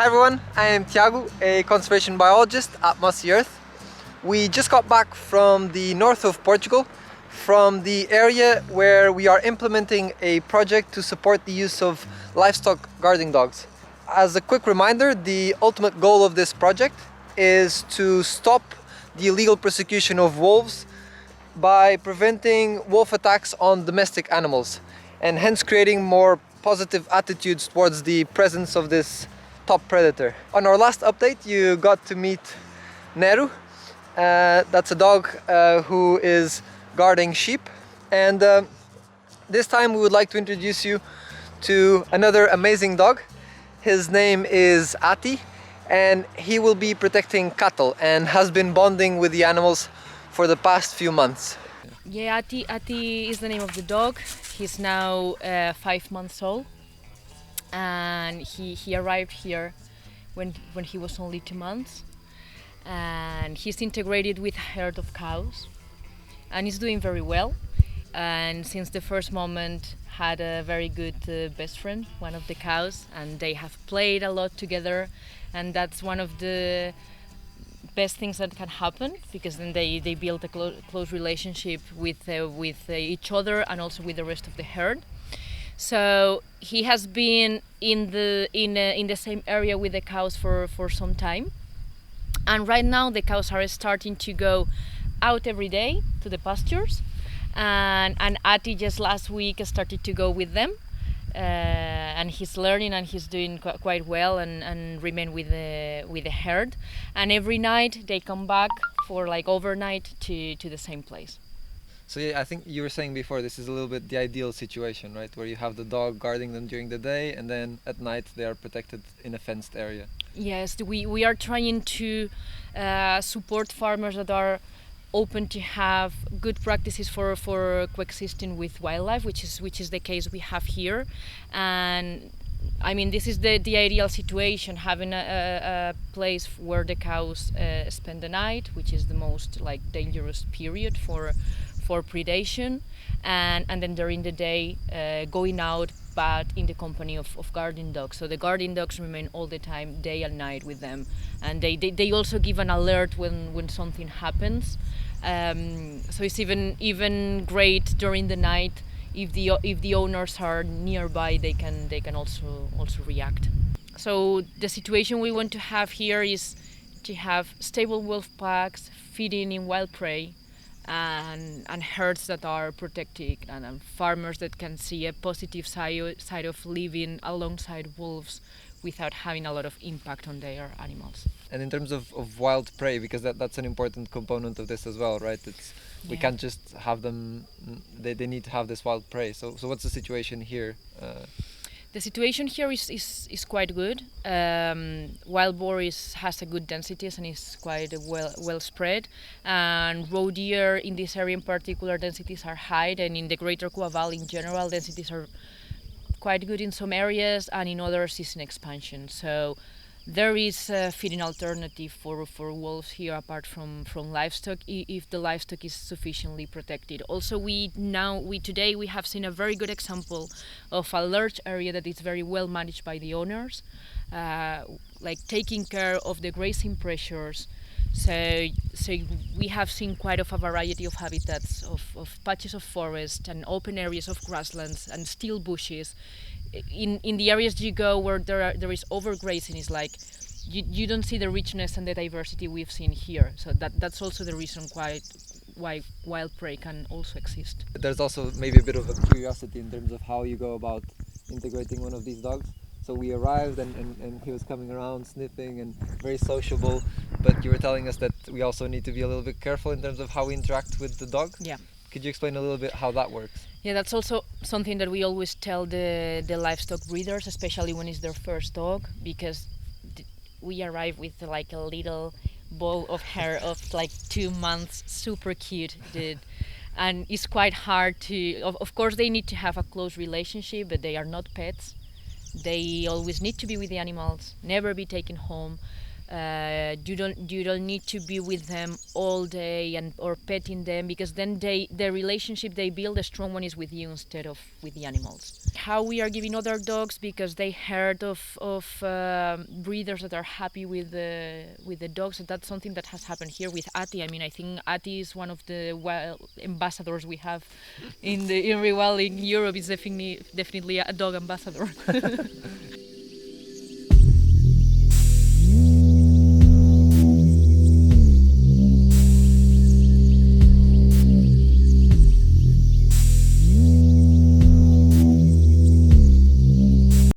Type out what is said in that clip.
Hi everyone, I am Tiago, a conservation biologist at Mossy Earth. We just got back from the north of Portugal, from the area where we are implementing a project to support the use of livestock guarding dogs. As a quick reminder, the ultimate goal of this project is to stop the illegal persecution of wolves by preventing wolf attacks on domestic animals, and hence creating more positive attitudes towards the presence of this top predator. On our last update, you got to meet Nero. That's a dog who is guarding sheep, and this time we would like to introduce you to another amazing dog. His name is Hati, and he will be protecting cattle and has been bonding with the animals for the past few months. Yeah, Hati is the name of the dog. He's now 5 months old, and he arrived here when he was only 2 months, and he's integrated with a herd of cows, and he's doing very well. And since the first moment, had a very good best friend, one of the cows, and they have played a lot together, and that's one of the best things that can happen, because then they build a close relationship with each other and also with the rest of the herd. So he has been in the same area with the cows for some time, and right now the cows are starting to go out every day to the pastures, and Hati just last week started to go with them, and he's learning and he's doing quite well and remain with the herd, and every night they come back for like overnight to the same place. So yeah, I think you were saying before, this is a little bit the ideal situation, right? Where you have the dog guarding them during the day, and then at night they are protected in a fenced area. Yes, we are trying to support farmers that are open to have good practices for coexisting with wildlife, which is the case we have here. And I mean, this is the ideal situation, having a place where the cows spend the night, which is the most like dangerous period for predation, and then during the day going out, but in the company of guarding dogs. So the guarding dogs remain all the time, day and night, with them, and they also give an alert when something happens. So it's even great during the night. If the owners are nearby, they can also react. So the situation we want to have here is to have stable wolf packs, feeding in wild prey, and herds that are protected, and farmers that can see a positive side of living alongside wolves without having a lot of impact on their animals. And in terms of wild prey, because that's an important component of this as well, right? We can't just have them, they need to have this wild prey. So what's the situation here? The situation here is quite good. Wild boar has a good densities and is quite well spread. And roe deer in this area in particular, densities are high, and in the Greater Coa Valley in general, densities are quite good in some areas, and in others is in expansion. So there is a feeding alternative for wolves here, apart from livestock, if the livestock is sufficiently protected. Also, today we have seen a very good example of a large area that is very well managed by the owners, like taking care of the grazing pressures. So we have seen quite a variety of habitats, of patches of forest and open areas of grasslands and still bushes. In the areas you go where there is overgrazing, is like you don't see the richness and the diversity we've seen here. So that's also the reason why wild prey can also exist. There's also maybe a bit of a curiosity in terms of how you go about integrating one of these dogs. So we arrived and he was coming around sniffing and very sociable, but you were telling us that we also need to be a little bit careful in terms of how we interact with the dog. Yeah. Could you explain a little bit how that works? Yeah, that's also something that we always tell the livestock breeders, especially when it's their first dog, because we arrive with like a little ball of hair of like 2 months, super cute, dude. And it's quite hard to, of course they need to have a close relationship, but they are not pets. They always need to be with the animals, never be taken home. You don't need to be with them all day and or petting them, because then the relationship they build, the strong one, is with you instead of with the animals. How we are giving other dogs, because they heard of breeders that are happy with the dogs. And that's something that has happened here with Hati. I mean, I think Hati is one of the wild ambassadors we have in Rewild in Europe. Is definitely a dog ambassador.